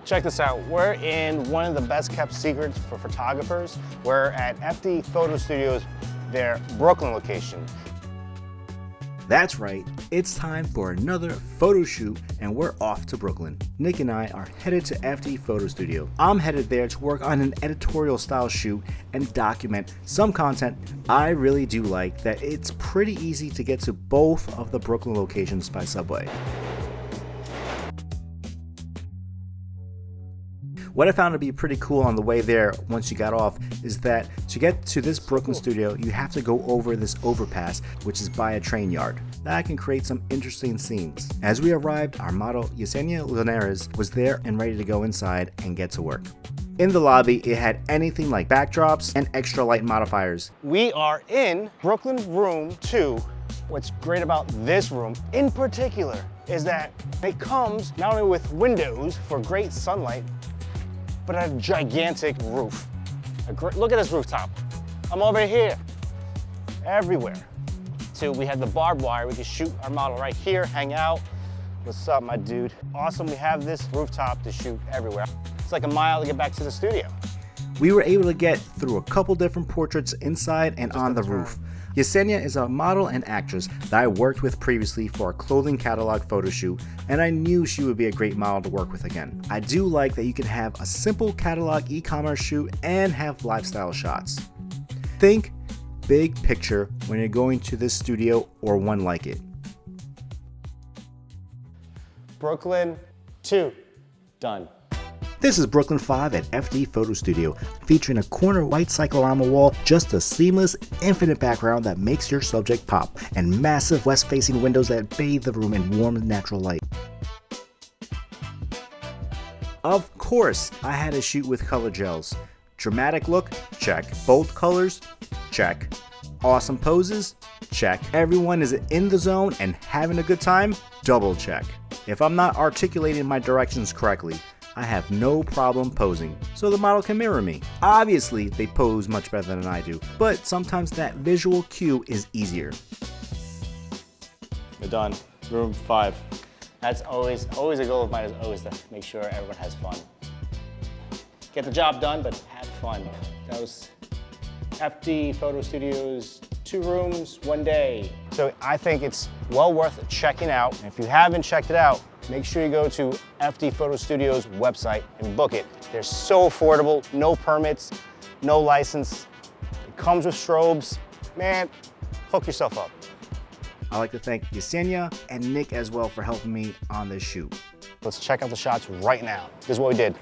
Check this out. We're in one of the best kept secrets for photographers. We're at FD Photo Studios, their Brooklyn location. That's right, it's time for another photo shoot and we're off to Brooklyn. Nick and I are headed to FD Photo Studio. I'm headed there to work on an editorial style shoot and document some content I really do like that it's pretty easy to get to both of the Brooklyn locations by subway. What I found to be pretty cool on the way there once you got off is that to get to this Brooklyn studio, you have to go over this overpass, which is by a train yard. That can create some interesting scenes. As we arrived, our model Yesenia Linares was there and ready to go inside and get to work. In the lobby, it had anything like backdrops and extra light modifiers. We are in Brooklyn room 2. What's great about this room in particular is that it comes not only with windows for great sunlight, but a gigantic roof. Look at this rooftop. I'm over here, everywhere. So we have the barbed wire. We can shoot our model right here, hang out. What's up, my dude? Awesome, we have this rooftop to shoot everywhere. It's like a mile to get back to the studio. We were able to get through a couple different portraits inside and on the roof. Yesenia is a model and actress that I worked with previously for a clothing catalog photo shoot, and I knew she would be a great model to work with again. I do like that you can have a simple catalog e-commerce shoot and have lifestyle shots. Think big picture when you're going to this studio or one like it. Brooklyn 2, done. This is Brooklyn 5 at FD Photo Studio, featuring a corner white cyclorama wall, just a seamless, infinite background that makes your subject pop, and massive west-facing windows that bathe the room in warm, natural light. Of course, I had to shoot with color gels. Dramatic look? Check. Bold colors? Check. Awesome poses? Check. Everyone is in the zone and having a good time? Double check. If I'm not articulating my directions correctly, I have no problem posing, so the model can mirror me. Obviously, they pose much better than I do, but sometimes that visual cue is easier. We're done. Room 5. That's always a goal of mine, is always to make sure everyone has fun. Get the job done, but have fun. That was FD Photo Studios, 2 rooms, 1 day. So I think it's well worth checking out. And if you haven't checked it out, make sure you go to FD Photo Studios website and book it. They're so affordable, no permits, no license. It comes with strobes. Man, hook yourself up. I'd like to thank Yesenia and Nick as well for helping me on this shoot. Let's check out the shots right now. This is what we did.